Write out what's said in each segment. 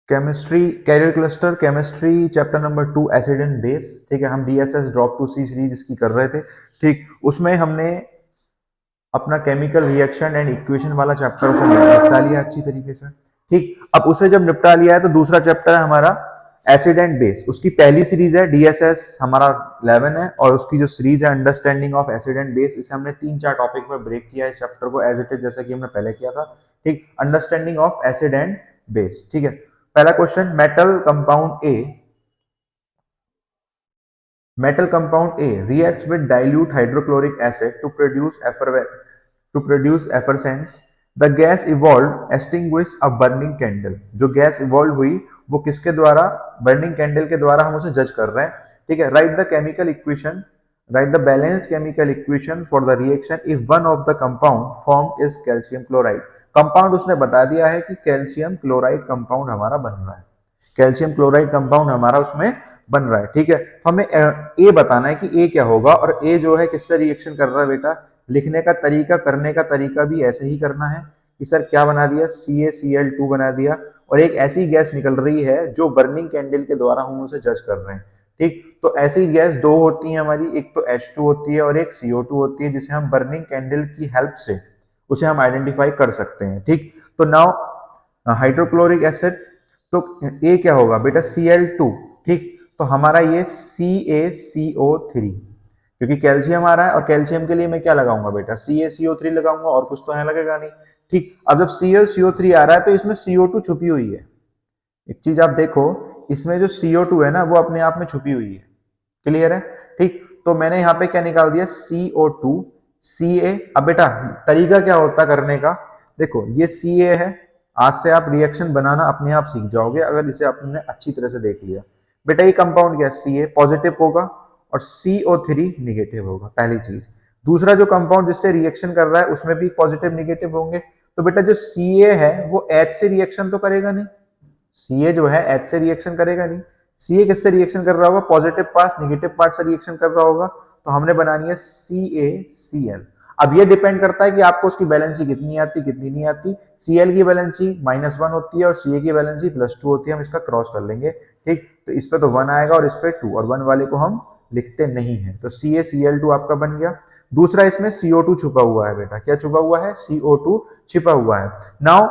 Chemistry career cluster, chemistry chapter number 2 acid and base. ठीक है, हम DSS drop to C series इसकी कर रहे थे। ठीक, उसमें हमने अपना केमिकल रिएक्शन एंड इक्वेशन वाला चैप्टर उसे निपटा लिया अच्छी तरीके से। ठीक, अब उसे जब निपटा लिया है तो दूसरा चैप्टर है हमारा एसिड एंड बेस। उसकी पहली सीरीज है डीएसएस हमारा 11 है, और उसकी जो सीरीज है understanding of acid and base, इसे हमने 3-4 टॉपिक में ब्रेक किया है इस चैप्टर को एज इट इज, जैसा कि हमने पहले किया था। ठीक, understanding of acid and base. ठीक है, पहला question, metal compound A reacts with dilute hydrochloric acid to produce effervescence. The gas evolved extinguished a burning candle. जो गैस इवॉल्व हुई वो किसके द्वारा? बर्निंग कैंडल के द्वारा हम उसे जज कर रहे हैं। ठीक है, right the balanced chemical equation for the reaction if one of the compound form is calcium chloride. Compound उसने बता दिया है कि कैल्शियम क्लोराइड कंपाउंड हमारा बन रहा है, कैल्शियम क्लोराइड कंपाउंड हमारा उसमें बन रहा है। ठीक है, तो हमें ए बताना है कि ए क्या होगा, और ए जो है किससे रिएक्शन कर रहा है बेटा। लिखने का तरीका, करने का तरीका भी ऐसे ही करना है कि सर क्या बना दिया, CaCl2 बना दिया, और एक ऐसी गैस निकल रही है जो बर्निंग कैंडल के द्वारा हम उसे जज कर रहे हैं। ठीक, तो ऐसी गैस दो होती है हमारी, एक तो H2 होती है और एक CO2 होती है, जिसे हम बर्निंग कैंडल की हेल्प से उसे हम आइडेंटिफाई कर सकते हैं। ठीक, तो नाउ हाइड्रोक्लोरिक एसिड, तो ए क्या होगा बेटा, Cl2। ठीक, तो हमारा ये CaCO3, क्योंकि कैल्शियम आ रहा है और कैल्शियम के लिए मैं क्या लगाऊंगा बेटा, CaCO3 लगाऊंगा, और कुछ तो यहाँ लगेगा नहीं। ठीक, अब जब CaCO3 आ रहा है तो इसमें CO2 छुपी हुई है। एक चीज आप देखो, इसमें जो CO2 है ना वो अपने आप में छुपी हुई है। क्लियर है? ठीक, तो मैंने यहाँ पे क्या निकाल दिया, CO2 Ca। अब बेटा तरीका क्या होता करने का, देखो ये Ca है, आज से आप रिएक्शन बनाना अपने आप सीख जाओगे अगर इसे आपने अच्छी तरह से देख लिया। बेटा ये कंपाउंड क्या है, Ca पॉजिटिव होगा और CO3 निगेटिव होगा, पहली चीज। दूसरा, जो कंपाउंड जिससे रिएक्शन कर रहा है उसमें भी पॉजिटिव निगेटिव होंगे, तो बेटा जो Ca है वो H से रिएक्शन तो करेगा नहीं, Ca जो है H से रिएक्शन करेगा नहीं। Ca किससे रिएक्शन कर रहा होगा, पॉजिटिव पार्ट निगेटिव पार्ट से रिएक्शन कर रहा होगा, तो हमने बनानी है CaCl। अब ये डिपेंड करता है कि आपको उसकी बैलेंसी कितनी आती कितनी नहीं आती। Cl की बैलेंसी -1 होती है और Ca की बैलेंसी +2 होती है, हम इसका क्रॉस कर लेंगे। ठीक, तो इस पे तो 1 आएगा और इस पे 2, और 1 वाले को हम लिखते नहीं है, तो CaCl2 आपका बन गया। दूसरा, इसमें CO2 छुपा हुआ है बेटा, क्या छुपा हुआ है, CO2 छिपा हुआ है। नाउ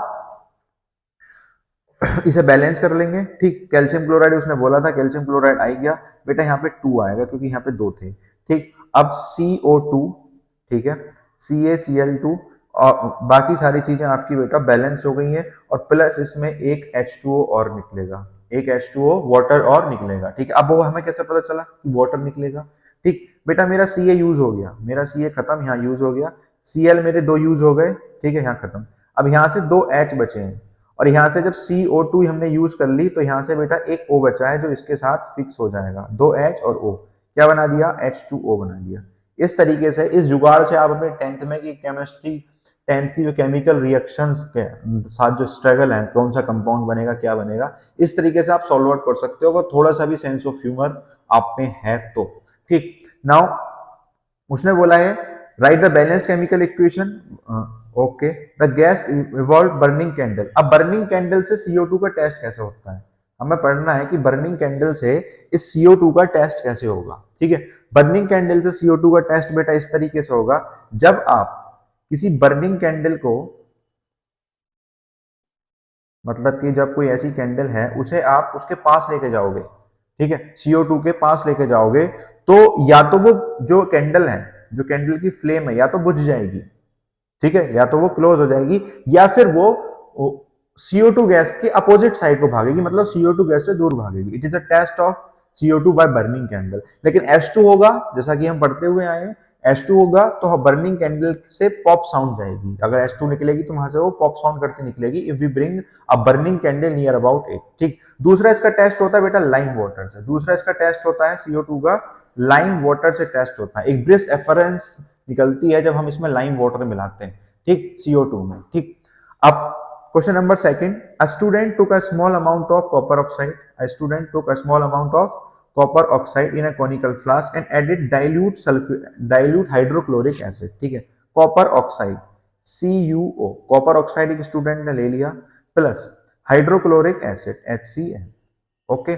इसे बैलेंस कर लेंगे। ठीक, कैल्शियम क्लोराइड उसने बोला था, कैल्शियम क्लोराइड आ गया बेटा, यहाँ पे 2 आएगा क्योंकि यहाँ पे 2 थे। ठीक, अब CO2, ठीक है, CaCl2, और बाकी सारी चीजें आपकी बेटा बैलेंस हो गई हैं, और प्लस इसमें एक H2O और निकलेगा, एक H2O वाटर और निकलेगा। ठीक है, अब वो हमें कैसे पता चला कि वाटर निकलेगा। ठीक बेटा, मेरा Ca यूज हो गया, मेरा Ca खत्म, यहाँ यूज हो गया। Cl मेरे 2 यूज हो गए, ठीक है, यहाँ खत्म। अब यहाँ से 2 H बचे हैं, और यहाँ से जब CO2 हमने यूज कर ली तो यहाँ से बेटा एक O बचा है जो इसके साथ फिक्स हो जाएगा, 2 H और O, क्या बना दिया, H2O बना दिया। इस तरीके से, इस जुगाड़ से आप अपने 10th में की केमिस्ट्री, 10th की जो केमिकल रिएक्शंस के साथ जो स्ट्रगल है, कौन सा कंपाउंड बनेगा क्या बनेगा, इस तरीके से आप सॉल्व आउट कर सकते हो अगर थोड़ा सा भी सेंस ऑफ ह्यूमर आप में है तो। ठीक, नाउ उसने बोला है right the balance chemical equation. Okay, the gas evolve burning candle. अब बर्निंग कैंडल से CO2 का टेस्ट कैसे होता है, हमें पढ़ना है कि बर्निंग कैंडल से इस CO2 का टेस्ट कैसे होगा। ठीक है, बर्निंग कैंडल से CO2 का टेस्ट बेटा इस तरीके से होगा, जब आप किसी बर्निंग कैंडल को, मतलब कि जब कोई ऐसी कैंडल है उसे आप उसके पास लेके जाओगे, ठीक है, CO2 के पास लेके जाओगे, तो या तो वो जो कैंडल है, जो कैंडल की फ्लेम है, या तो बुझ जाएगी, ठीक है, या तो वो क्लोज हो जाएगी, या फिर वो CO2 गैस के अपोजिट साइड को भागेगी, मतलब CO2 गैस से दूर भागेगी। It is a test of CO2 by burning candle. लेकिन H2 होगा, जैसा कि हम पढ़ते हुए आए हैं, H2 होगा तो बर्निंग कैंडल से पॉप साउंड जाएगी, अगर H2 निकलेगी तो वहां से वो पॉप साउंड करती निकलेगी, if we bring a burning candle near about it. ठीक, दूसरा इसका टेस्ट होता है बेटा लाइम वाटर से, दूसरा इसका टेस्ट होता है CO2 का लाइम वाटर से टेस्ट होता है। एक ब्रिस्क एफरेंस निकलती है जब हम इसमें लाइम वाटर मिलाते हैं, ठीक, CO2 में। ठीक, अब question number second, a student took a small amount of copper oxide, a student took a small amount of copper oxide in a conical flask and added dilute hydrochloric acid। ठीक है, copper oxide CuO, copper oxide एक student ने ले लिया, plus hydrochloric acid HCl, okay,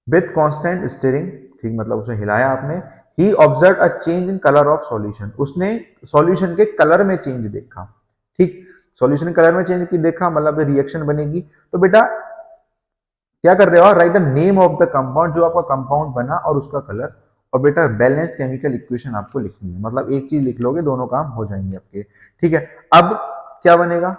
with constant stirring, ठीक, मतलब उसे हिलाया आपने, he observe a change in colour of solution, उसने सॉल्यूशन के कलर में चेंज देखा, ठीक, सॉल्यूशन कलर में चेंज की देखा मतलब रिएक्शन बनेगी। तो बेटा क्या कर रहे हो, right the name of the compound, जो आपका कंपाउंड बना और उसका कलर, और बेटा बैलेंस्ड केमिकल इक्वेशन आपको लिखनी है, मतलब एक चीज लिख लोगे दोनों काम हो जाएंगे आपके, ठीक है। अब क्या बनेगा,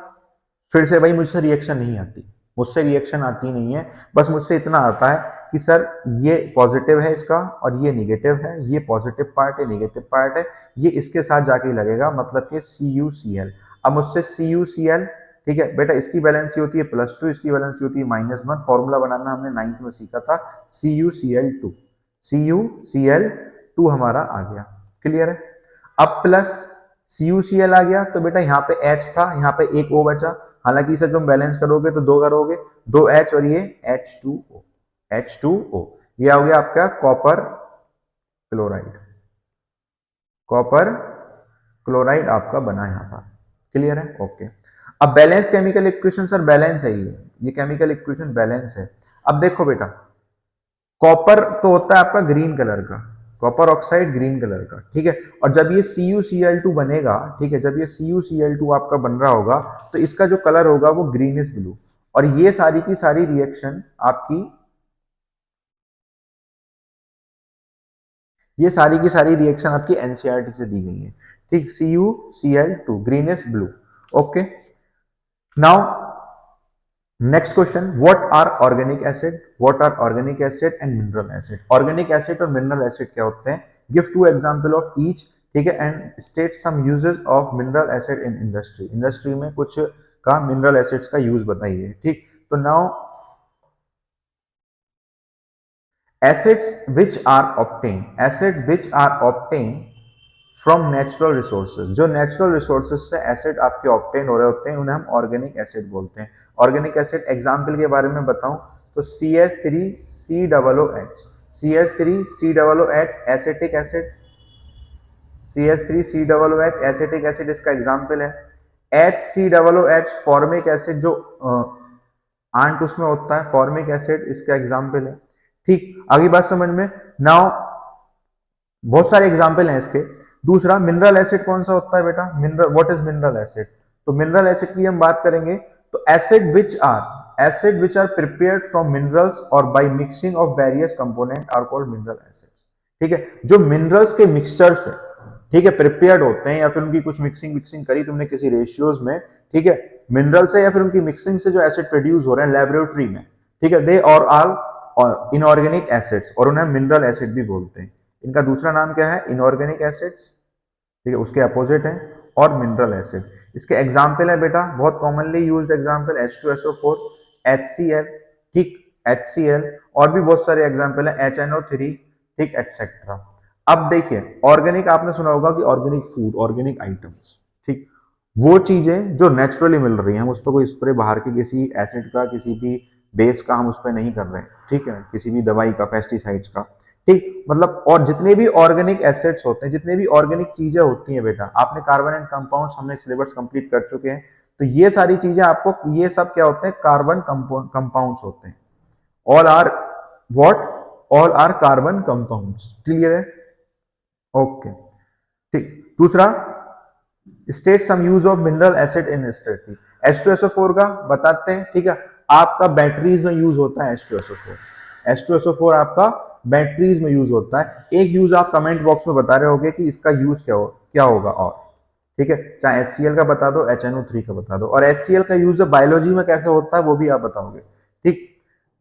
फिर से भाई मुझसे रिएक्शन नहीं आती, मुझसे रिएक्शन आती नहीं है, बस मुझसे इतना आता है कि सर ये पॉजिटिव है इसका और ये निगेटिव है, ये पॉजिटिव पार्ट है नेगेटिव पार्ट है, ये इसके साथ जाके लगेगा, मतलब कि CuCl। अब मुझसे CuCl, ठीक है बेटा, इसकी वैलेंसी होती है +2, इसकी वैलेंसी होती है -1, फॉर्मूला बनाना हमने 9th में सीखा था, CuCl2, CuCl2 हमारा आ गया, क्लियर है। अब प्लस CuCl आ गया तो बेटा यहाँ पे H था, यहाँ पे एक O बचा, हालांकि इसे तुम बैलेंस करोगे तो 2 करोगे, 2H और ये H2O, ये हो गया आपका कॉपर क्लोराइड, कॉपर क्लोराइड आपका बना यहाँ पर, क्लियर है, ओके। अब balance chemical equation, sir balance है ये केमिकल इक्वेशन बैलेंस है। अब देखो बेटा, कॉपर तो होता है आपका ग्रीन कलर का, कॉपर ऑक्साइड ग्रीन कलर का, ठीक है, और जब ये CuCl2 बनेगा, ठीक है, जब ये CuCl2 आपका बन रहा होगा तो इसका जो कलर होगा वो ग्रीनिश ब्लू, और ये सारी की सारी रिएक्शन आपकी, ये सारी की सारी रिएक्शन आपकी NCERT से दी गई है, ठीक, CuCl2 greenish blue, okay. Now next question, what are organic acid, what are organic acid and mineral acid, organic acid और मिनरल एसिड क्या होते हैं, गिव 2 एग्जांपल ऑफ ईच, ठीक है, and state some uses of mineral acid in industry, industry में कुछ का mineral acids का यूज बताइए, ठीक। तो now acids which are obtain from natural resources, जो नेचुरल रिसोर्सेज से एसिड आपके ऑब्टेन हो रहे होते हैं उन्हें हम ऑर्गेनिक एसिड बोलते हैं। ऑर्गेनिक एसिड एग्जाम्पल के बारे में बताऊं तो CH3COOH, CH3COOH acetic acid, CH3COOH acetic acid इसका एग्जाम्पल है। HCOOH फॉर्मिक एसिड, जो आंट उसमें होता है, फॉर्मिक एसिड इसका एग्जाम्पल है, ठीक। आगे बात समझ में, नाउ बहुत सारे एग्जाम्पल हैं इसके। दूसरा, मिनरल एसिड कौन सा होता है बेटा, mineral, what is mineral acid, तो मिनरल एसिड की हम बात करेंगे तो acid which are prepared from minerals और by mixing of various component are called mineral acid, ठीक है, जो मिनरल्स के मिक्सचर्स है, ठीक है, प्रिपेयर्ड होते हैं या फिर उनकी कुछ मिक्सिंग करी तुमने किसी रेशियोज में, ठीक है, मिनरल से या फिर उनकी मिक्सिंग से जो एसिड प्रोड्यूस हो रहे हैं लेबोरेटरी में, ठीक है, दे और आर इनऑर्गेनिक एसिड्स, और उन्हें मिनरल एसिड भी बोलते हैं। इनका दूसरा नाम क्या है, इनऑर्गेनिक एसिड्स, ठीक है, उसके अपोजिट है, और मिनरल एसिड। इसके एग्जाम्पल है बेटा, बहुत commonly used example H2SO4, HCl, ठीक, HCl, और भी बहुत सारे एग्जाम्पल है HNO3, ठीक, एटसेट्रा। अब देखिए, ऑर्गेनिक आपने सुना होगा कि ऑर्गेनिक फूड, ऑर्गेनिक आइटम्स, ठीक, वो चीजें जो नेचुरली मिल रही हैं, हम उस पर कोई स्प्रे बाहर के किसी एसिड का, किसी भी बेस का हम उस पर नहीं कर रहे हैं, ठीक है, किसी भी दवाई का, पेस्टिसाइड्स का, ठीक, मतलब, और जितने भी ऑर्गेनिक एसिड्स होते हैं, जितने भी ऑर्गेनिक चीजें होती हैं बेटा, आपने कार्बन एंड कंपाउंड्स, हमने सिलेबस कंप्लीट कर चुके हैं, तो ये सारी चीजें आपको, ये सब क्या होते हैं, कार्बन कंपाउंड्स होते हैं, all are what, all are carbon compounds, clear है, ओके, ठीक। दूसरा, state some use of mineral acid in history, H2SO4 का बताते हैं, ठीक है, आपका बैटरीज में यूज होता है H2SO4 आपका बैटरीज में यूज होता है। एक यूज आप कमेंट बॉक्स में बता रहे होगे कि इसका यूज क्या होगा, और ठीक है, चाहे HCl का बता दो, HNO3 का बता दो, और HCl का यूज बायोलॉजी में कैसे होता है वो भी आप बताओगे, ठीक।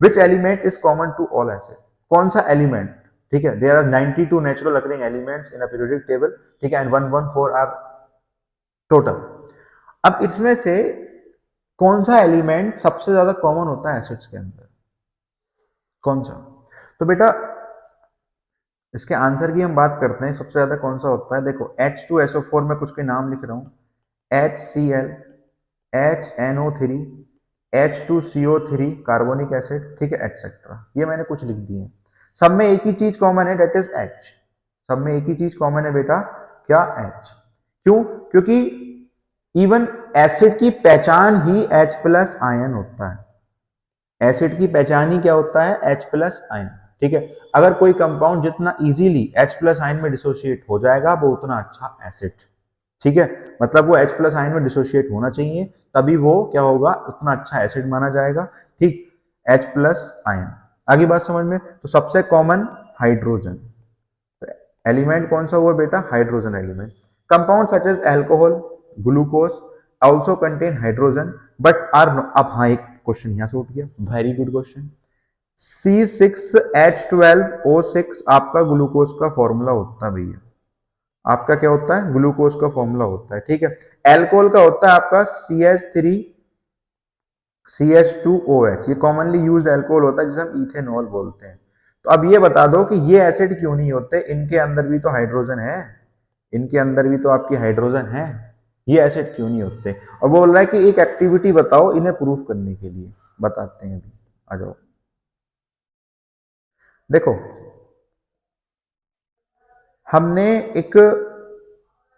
Which element is common to all acid, कौन सा एलिमेंट, ठीक है, there are 92 natural occurring elements in a periodic table, ठीक है, एंड 114 आर टोटल। अब इसमें से कौन सा एलिमेंट सबसे ज्यादा कॉमन होता है एसिड्स के अंदर, कौन सा, तो बेटा इसके आंसर की हम बात करते हैं, सबसे ज्यादा कौन सा होता है, देखो H2SO4 में कुछ के नाम लिख रहा हूं, HCl, HNO3, H2CO3 carbonic acid, ठीक है, एटसेट्रा, ये मैंने कुछ लिख दिए हैं। सब में एक ही चीज कॉमन है, डेट इज H, सब में एक ही चीज कॉमन है बेटा, क्या, H, क्यों, क्योंकि इवन एसिड की पहचान ही H+ आयन होता है, एसिड की पहचान ही क्या होता है, H प्लस आयन। ठीक है, अगर कोई कंपाउंड जितना इजीली H प्लस आयन में डिसोशिएट हो जाएगा वो उतना अच्छा एसिड। ठीक है, मतलब वो H प्लस आयन में डिसोशिएट होना चाहिए, तभी वो क्या होगा, उतना अच्छा एसिड माना जाएगा। ठीक, H प्लस आयन। आगे बात समझ में, तो सबसे कॉमन हाइड्रोजन एलिमेंट कौन सा हुआ बेटा, hydrogen element. Compound such as alcohol, glucose also contain hydrogen but are, अब हाँ एक क्वेश्चन यहाँ से उठ गया, वेरी गुड क्वेश्चन। C6H12O6 आपका ग्लूकोज का फॉर्मूला होता है भैया, आपका क्या होता है, ग्लूकोज का फॉर्मूला होता है। ठीक है, एल्कोहल का होता है आपका CH3CH2OH, ये कॉमनली यूज्ड एल्कोहल होता है जिसे हम इथेनॉल बोलते हैं। तो अब ये बता दो कि ये एसिड क्यों नहीं होते, इनके अंदर भी तो हाइड्रोजन है, इनके अंदर भी तो आपकी हाइड्रोजन है, ये एसिड क्यों नहीं होते। और वो बोल रहा है कि एक एक्टिविटी बताओ इन्हें प्रूफ करने के लिए, बताते हैं अभी, आ जाओ। देखो, हमने एक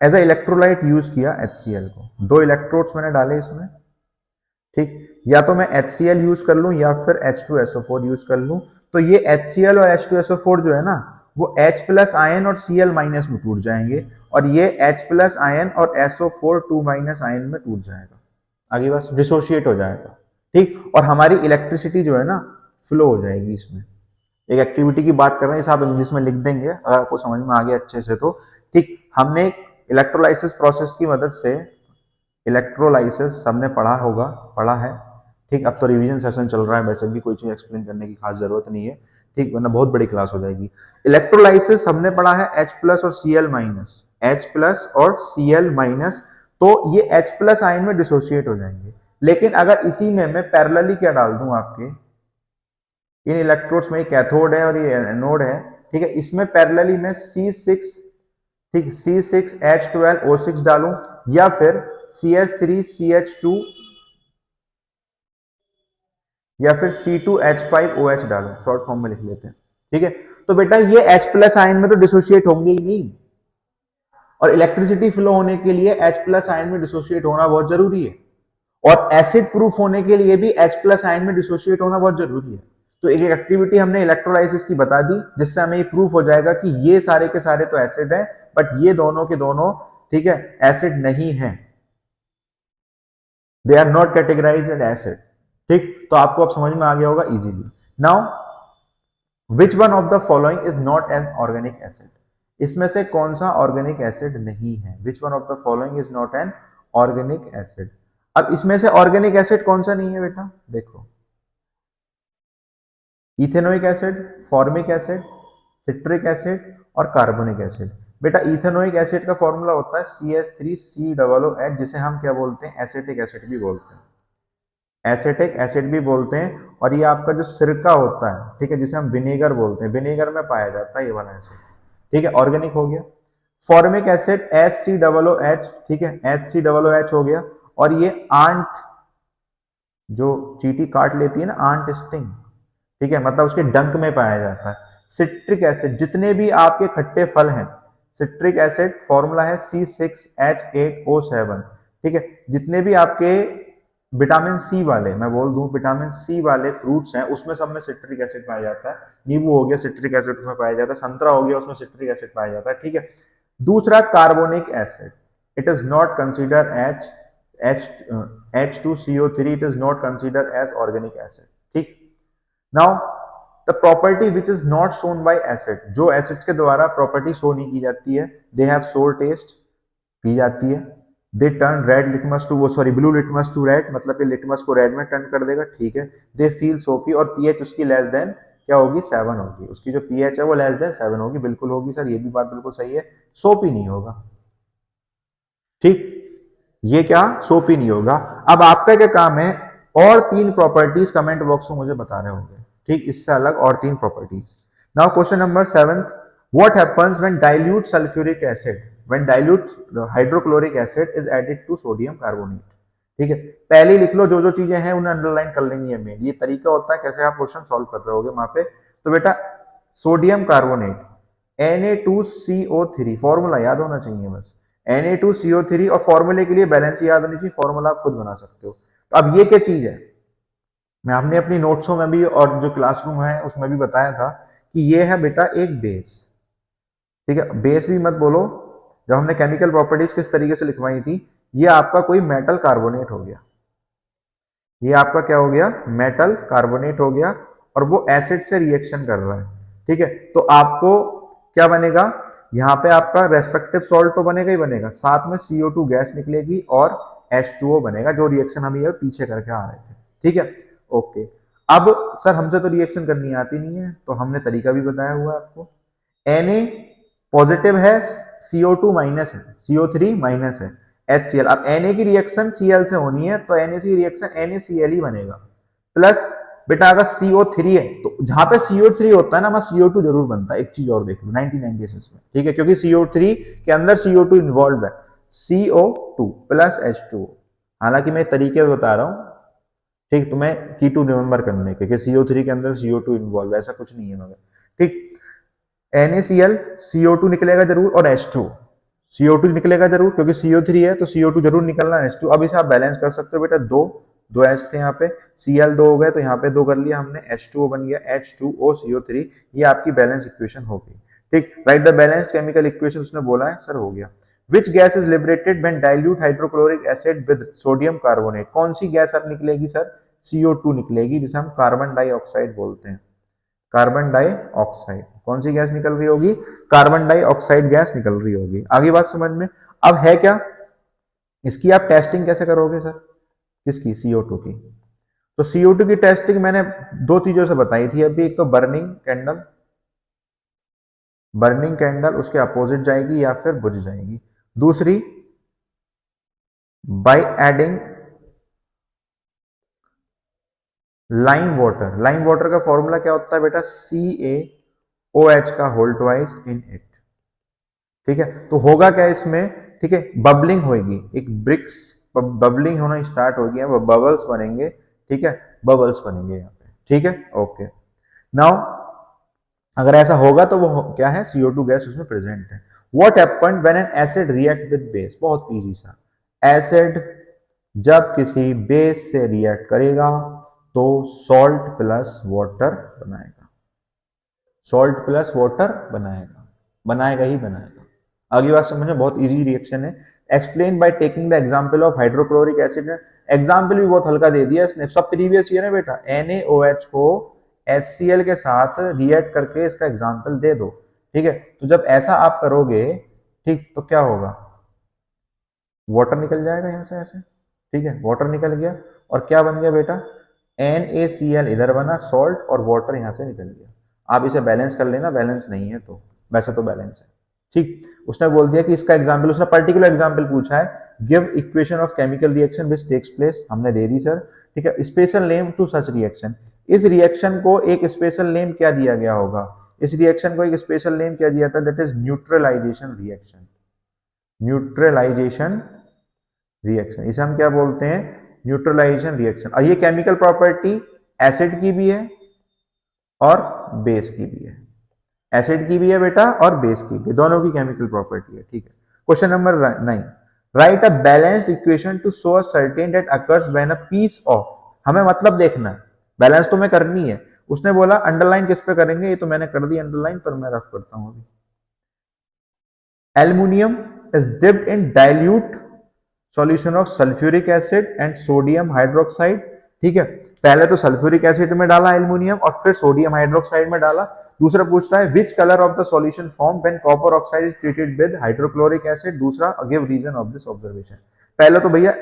एज ए इलेक्ट्रोलाइट यूज किया HCl को, दो इलेक्ट्रोड्स मैंने डाले इसमें। ठीक, या तो मैं HCl यूज कर लूं या फिर H2SO4 यूज कर लूं। तो ये HCl और H2SO4 जो है ना, वो H प्लस आयन और Cl माइनस में टूट जाएंगे, और ये H प्लस आयन और SO4 2 माइनस आयन में टूट जाएगा, आगे बस डिसोशिएट हो जाएगा। ठीक, और हमारी इलेक्ट्रिसिटी जो है ना फ्लो हो जाएगी इसमें। एक एक्टिविटी की बात कर रहे हैं, इसे आप इंग्लिश में लिख देंगे अगर आपको समझ में आ गया अच्छे से तो। ठीक, हमने इलेक्ट्रोलाइसिस प्रोसेस की मदद से, इलेक्ट्रोलाइसिस सबने पढ़ा होगा, पढ़ा है। ठीक, अब तो रिवीजन सेशन चल रहा है, वैसे भी कोई चीज एक्सप्लेन करने की खास जरूरत नहीं है। ठीक, वरना बहुत बड़ी क्लास हो जाएगी। इलेक्ट्रोलाइसिस हमने पढ़ा है H प्लस और Cl माइनस, H प्लस और Cl माइनस, तो ये H प्लस आयन में डिसोशिएट हो जाएंगे। लेकिन अगर इसी में मैं पैरेलली क्या डाल दूं आपके, इन इलेक्ट्रोड्स में कैथोड है और ये एनोड है। ठीक है, इसमें पैरेलली में C6, ठीक, C6H12O6 डालूं, या फिर CH3CH2, या फिर C2H5OH डालूं, शॉर्ट फॉर्म में लिख लेते हैं। ठीक है, तो बेटा ये H प्लस आयन में तो डिसोशिएट होंगे ही नहीं, और इलेक्ट्रिसिटी फ्लो होने के लिए H प्लस आयन में डिसोशिएट होना बहुत जरूरी है, और एसिड प्रूफ होने के लिए भी H प्लस आयन में डिसोशिएट होना बहुत जरूरी है। तो एक एक्टिविटी हमने इलेक्ट्रोलाइसिस की बता दी, जिससे हमें ये प्रूफ हो जाएगा कि ये सारे के सारे तो एसिड है, बट ये दोनों के दोनों, ठीक है, एसिड नहीं है, they are not categorized as acid. ठीक, तो आपको अब समझ में आ गया होगा easily. Now which one of the following is not an organic acid, इसमें से कौन सा ऑर्गेनिक एसिड नहीं है, which one of the following is not an organic acid. अब इसमें से ऑर्गेनिक एसिड कौन सा नहीं है बेटा, देखो, ethanoic acid, formic acid, citric acid और कार्बोनिक एसिड। बेटा इथेनोइक एसिड का फॉर्मूला होता है CH3COOH, जिसे हम क्या बोलते हैं, एसिटिक एसिड भी बोलते हैं, एसिटिक एसिड भी बोलते हैं। और ये आपका जो सिरका होता है, ठीक है, जिसे हम विनेगर बोलते हैं, विनेगर में पाया जाता है ये वाला एसिड। ठीक है, ऑर्गेनिक हो गया। फॉर्मिक एसिड HCOOH, ठीक है, HCOOH हो गया। और ये आंट, जो चींटी काट लेती है ना, आंट स्टिंग, ठीक है, मतलब उसके डंक में पाया जाता है। सिट्रिक एसिड, जितने भी आपके खट्टे फल हैं, सिट्रिक एसिड फॉर्मूला है C6H8O7। ठीक है, जितने भी आपके विटामिन सी वाले, मैं बोल दूं विटामिन सी वाले फ्रूट्स हैं, उसमें सब में सिट्रिक एसिड पाया जाता है। नींबू हो गया, सिट्रिक एसिड उसमें पाया जाता है, संतरा हो गया, उसमें सिट्रिक एसिड पाया जाता है। ठीक है, दूसरा carbonic acid, it is not consider H2CO3, it is not consider as organic acid. ठीक, now the property which is not shown by acid, जो एसिड के द्वारा प्रॉपर्टी शो नहीं की जाती है, दे हैव सोर टेस्ट, की जाती है। They turn red litmus to, वो sorry blue litmus to red, मतलब कि लिटमस को रेड में टर्न कर देगा। ठीक है, दे फील सोपी, और पीएच उसकी लेस देन क्या होगी, 7 होगी, उसकी जो पीएच है वो लेस देन 7 होगी। बिल्कुल होगी सर, ये भी बात बिल्कुल सही है, सोपी नहीं होगा। ठीक, ये क्या, सोपी नहीं होगा। अब आपका क्या काम है, और 3 प्रॉपर्टीज कमेंट बॉक्स में मुझे बता रहे होंगे, ठीक, इससे अलग और 3 properties. Now question number 7, what happens when dilute sulphuric acid, when dilute hydrochloric acid is added to sodium carbonate. ठीक है, पहले लिख लो, जो जो चीजें हैं उन्हें अंडरलाइन कर लेनी है मेन, ये तरीका होता है कैसे आप क्वेश्चन सॉल्व कर रहे होगे वहां पे। तो बेटा सोडियम कार्बोनेट Na2CO3, फॉर्मूला याद होना चाहिए बस, Na2CO3, और फॉर्मूले के लिए बैलेंस याद होनी चाहिए, फॉर्मूला आप खुद बना सकते हो। तो अब ये क्या चीज है, मैं आपने अपनी नोट्सों में भी और जो क्लासरूम है उसमें भी बताया था कि ये है बेटा एक बेस। ठीक है, बेस भी मत बोलो, जब हमने केमिकल प्रॉपर्टीज किस तरीके से लिखवाई थी, ये आपका कोई मेटल कार्बोनेट हो गया, ये आपका क्या हो गया, मेटल कार्बोनेट हो गया, और वो एसिड से रिएक्शन कर रहा है। ठीक है, तो आपको क्या बनेगा, यहाँ पे आपका रेस्पेक्टिव सॉल्ट तो बनेगा ही बनेगा, साथ में CO2 गैस निकलेगी और H2O बनेगा, जो रिएक्शन हम ये पीछे करके आ रहे थे। ठीक है, ओके। अब सर हमसे तो रिएक्शन करनी आती नहीं है, तो हमने तरीका भी बताया हुआ है आपको। Na पॉजिटिव है, CO2 माइनस है, CO3 माइनस है, HCl। अब Na की रिएक्शन Cl से होनी है, तो Na की रिएक्शन NaCl ही बनेगा। प्लस बेटा अगर CO3 है, तो जहां पे CO3 होता है ना, वहां CO2 जरूर बनता है। एक चीज और देख लो 1996 में, ठीक है, क्योंकि CO3 के अंदर CO2 इन्वॉल्व है, CO2 प्लस H2O। हालांकि मैं तरीके बता रहा हूँ, ठीक, तुम्हें की टू रिमेंबर करने के, CO3 के अंदर CO2 इन्वॉल्व, ऐसा कुछ नहीं है मगर। ठीक, NaCl, CO2 निकलेगा जरूर, और H2, CO2 निकलेगा जरूर, क्योंकि CO3 है तो CO2 जरूर निकलना है, H2। अब इसे आप बैलेंस कर सकते हो बेटा, दो दो H थे यहाँ पे, Cl दो हो गए, तो यहाँ पे दो कर लिया हमने, H2O बन गया, H2O CO3। ये आपकी बैलेंस इक्वेशन हो गई। ठीक, right the balanced chemical equation, उसने बोला है सर, हो गया। Which gas is liberated when dilute hydrochloric acid with sodium carbonate? कौन सी गैस अब निकलेगी सर? CO2 निकलेगी, जिसे हम कार्बन डाइऑक्साइड बोलते हैं। कार्बन डाइऑक्साइड, कौन सी गैस निकल रही होगी? कार्बन डाइऑक्साइड गैस निकल रही होगी। आगे बात समझ में। अब है क्या, इसकी आप टेस्टिंग कैसे करोगे सर? किसकी? CO2 की। तो CO2 की टेस्टिंग मैंने दो चीजों से बताई थी अभी। एक तो बर्निंग कैंडल, बर्निंग कैंडल उसके अपोजिट जाएगी या फिर बुझ जाएगी। दूसरी, by adding lime water. Lime water का फॉर्मूला क्या होता है बेटा? CaOH का होल ट्वाइस इन इट। ठीक है, तो होगा क्या इसमें? ठीक है, बबलिंग होगी, एक ब्रिक्स बबलिंग होना स्टार्ट हो गया, बबल्स बनेंगे। ठीक है, बबल्स बनेंगे यहाँ पे। ठीक है, ओके। नाउ अगर ऐसा होगा तो वो क्या है? CO2 गैस उसमें प्रेजेंट है। What happened when an acid react with base? बहुत इजी सा। एसिड जब किसी बेस से रिएक्ट करेगा तो सॉल्ट प्लस वाटर बनाएगा, सॉल्ट प्लस वाटर बनाएगा, बनाएगा ही बनाएगा। अगली बात समझना, बहुत इजी रिएक्शन है। Explain by taking the example of hydrochloric acid. Example भी बहुत हल्का दे दिया इसने, सब प्रीवियस ईयर है बेटा। NaOH को HCl के साथ रिएक्ट करके इसका एग्जांपल दे दो। ठीक है, तो जब ऐसा आप करोगे, ठीक, तो क्या होगा? वाटर निकल जाएगा यहां से ऐसे। ठीक है, वाटर निकल गया, और क्या बन गया बेटा? NaCl इधर बना सॉल्ट, और वाटर यहां से निकल गया। आप इसे बैलेंस कर लेना, बैलेंस नहीं है तो, वैसे तो बैलेंस है। ठीक, उसने बोल दिया कि इसका एग्जाम्पल, उसने पर्टिकुलर एग्जाम्पल पूछा है, give equation of chemical reaction which takes place, हमने दे दी सर। ठीक है, special name to such reaction. इस रिएक्शन को एक स्पेशल नेम क्या दिया गया होगा? इस रिएक्शन को एक स्पेशल नेम क्या दिया था? That is neutralization reaction. Neutralization reaction, इसे हम क्या बोलते हैं? Neutralization reaction. और ये केमिकल प्रॉपर्टी एसिड की भी है और बेस की भी है। एसिड की भी है बेटा और बेस की भी, दोनों की केमिकल प्रॉपर्टी है। ठीक है, question number 9, write a balanced equation to show a certain that occurs when a piece of. हमें मतलब देखना है, बैलेंस तो हमें करनी है। उसने बोला अंडरलाइन किस पे करेंगे, ये तो मैंने कर दी अंडरलाइन, पर मैं रफ करता हूं अभी। Aluminium is dipped in dilute solution of sulphuric acid and sodium hydroxide. ठीक है, पहले तो सल्फ्यूरिक एसिड में डाला एल्युमिनियम, और फिर सोडियम हाइड्रोक्साइड में डाला। दूसरा पूछता है which colour of the solution form when copper oxide is treated with hydrochloric acid. दूसरा, give reason of this observation. पहले तो भैया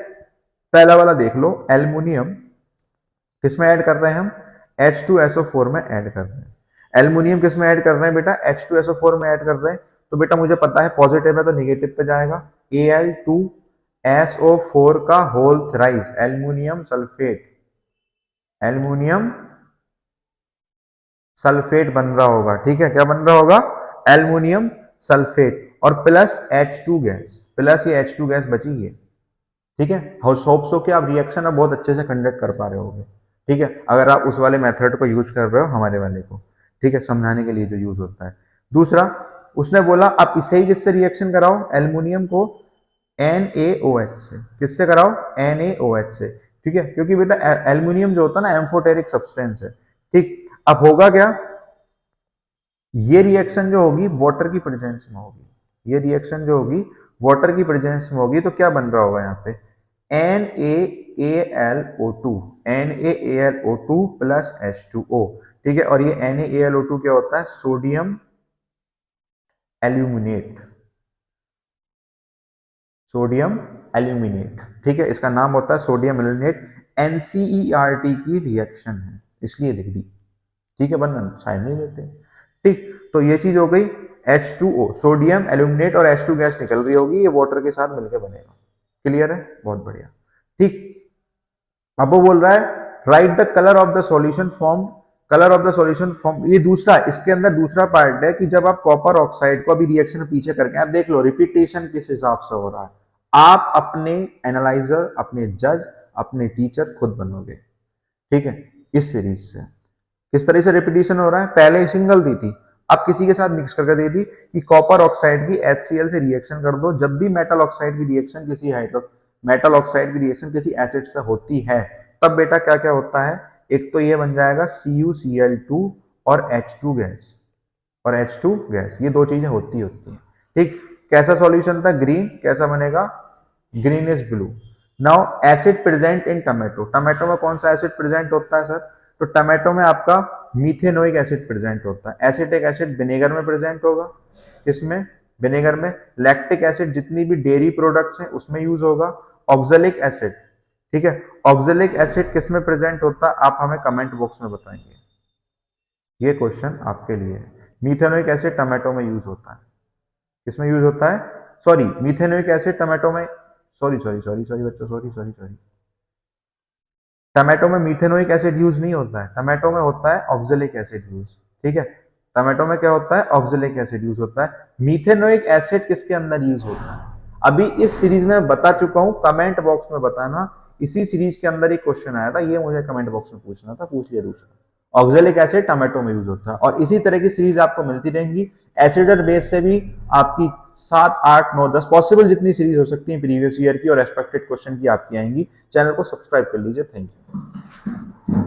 पहला वाला देख लो, एल्युमिनियम किसमें ऐड कर रहे हैं हम? H2SO4 में ऐड कर रहे हैं। एल्युमिनियम किसमें ऐड कर रहे हैं बेटा? H2SO4 में ऐड कर रहे हैं। तो बेटा मुझे पता है पॉजिटिव है तो निगेटिव पे जाएगा, Al2SO4 का whole thrice, aluminium sulphate, aluminium sulphate बन रहा होगा। ठीक है, क्या बन रहा होगा? एल्युमिनियम सल्फेट, और प्लस H2 गैस, प्लस ये H2 गैस बची है। ठीक है, होप सो कि आप रिएक्शन अब बहुत अच्छे से कंडक्ट कर पा रहे होगे। ठीक है, अगर आप उस वाले मेथड को यूज कर रहे हो, हमारे वाले को, ठीक है, समझाने के लिए जो यूज होता है। दूसरा, उसने बोला आप इसे ही किससे रिएक्शन कराओ? एल्युमिनियम को NaOH से। किससे कराओ? NaOH से। ठीक है, क्योंकि बेटा एल्यूमिनियम जो होता है ना एम्फोटेरिक सब्सटेंस है। ठीक, अब होगा क्या, ये रिएक्शन जो होगी वाटर की प्रेजेंस में होगी, ये रिएक्शन जो होगी वाटर की प्रेजेंस में होगी, तो क्या बन रहा होगा यहाँ पे NaAlO2, NaAlO2 प्लस H2O। ठीक है, और ये NaAlO2 क्या होता है, सोडियम एल्यूमिनेट, सोडियम एल्यूमिनेट। ठीक है, इसका नाम होता है सोडियम एल्यूमिनेट। NCERT की रिएक्शन है, इसलिए लिख दी। ठीक है, वरना साइड नहीं देते। ठीक, तो ये चीज हो गई। H2O सोडियम एल्यूमिनेट और H2 गैस निकल रही होगी, ये वाटर के साथ मिलकर बनेगा। क्लियर है, बहुत बढ़िया। ठीक, अब वो बोल रहा है right the colour of the solution form, colour of the solution form, ये दूसरा, इसके अंदर दूसरा पार्ट है कि जब आप कॉपर ऑक्साइड को अभी रिएक्शन पीछे करके, आप देख लो रिपीटेशन किस हिसाब से हो रहा है। आप अपने एनालाइजर, अपने जज, अपने टीचर खुद बनोगे। ठीक है, इस सीरीज से किस तरह से रिपीटेशन हो रहा है, पहले सिंगल दी थी, अब किसी के साथ मिक्स करके दे दी कि कॉपर ऑक्साइड की HCl से रिएक्शन कर दो। जब भी मेटल ऑक्साइड की रिएक्शन किसी मेटल ऑक्साइड की रिएक्शन किसी एसिड से होती है, तब बेटा क्या क्या होता है, एक तो ये बन जाएगा CuCl2 और H2 गैस, और H2 गैस, ये दो चीजें होती है। ठीक, कैसा सॉल्यूशन था, ग्रीन, कैसा बनेगा, greenish blue. Now acid present in tomato, tomato में कौन सा एसिड प्रेजेंट होता है सर, तो टमाटो में आपका मीथेनोइक एसिड प्रेजेंट होता है। एसिटिक एसिड विनेगर में प्रेजेंट होगा, किसमें, विनेगर में। लैक्टिक एसिड जितनी भी डेयरी प्रोडक्ट्स हैं उसमें यूज होगा। ऑक्जेलिक एसिड, ठीक है, ऑक्जेलिक एसिड किस में प्रेजेंट होता है, आप हमें कमेंट बॉक्स में बताएंगे, ये क्वेश्चन आपके लिए है। मीथेनोइक एसिड टमाटो में यूज होता है, किसमें यूज होता है, सॉरी मीथेनोइक एसिड टमाटो में, सॉरी सॉरी सॉरी सॉरी बच्चों, सॉरी सॉरी सॉरी, टमाटो में मीथेनोइक एसिड यूज नहीं होता है, टमाटो में होता है ऑक्जेलिक एसिड यूज। ठीक है, टमाटो में क्या होता है, ऑक्जेलिक एसिड यूज होता है। मीथेनोइक एसिड किसके अंदर यूज होता है, अभी इस सीरीज में बता चुका हूं, कमेंट बॉक्स में बताना। इसी सीरीज के अंदर एक क्वेश्चन आया था, ये मुझे कमेंट बॉक्स में पूछना था, पूछ लिया दूसरा। ऑक्जेलिक एसिड टमाटो में यूज होता है, और इसी तरह की सीरीज आपको मिलती रहेंगी। एसिड और बेस से भी आपकी 7, 8, 9, 10 पॉसिबल जितनी सीरीज हो सकती है प्रीवियस ईयर की और एक्सपेक्टेड क्वेश्चन की आपकी आएंगी। चैनल को सब्सक्राइब कर लीजिए। Thank you.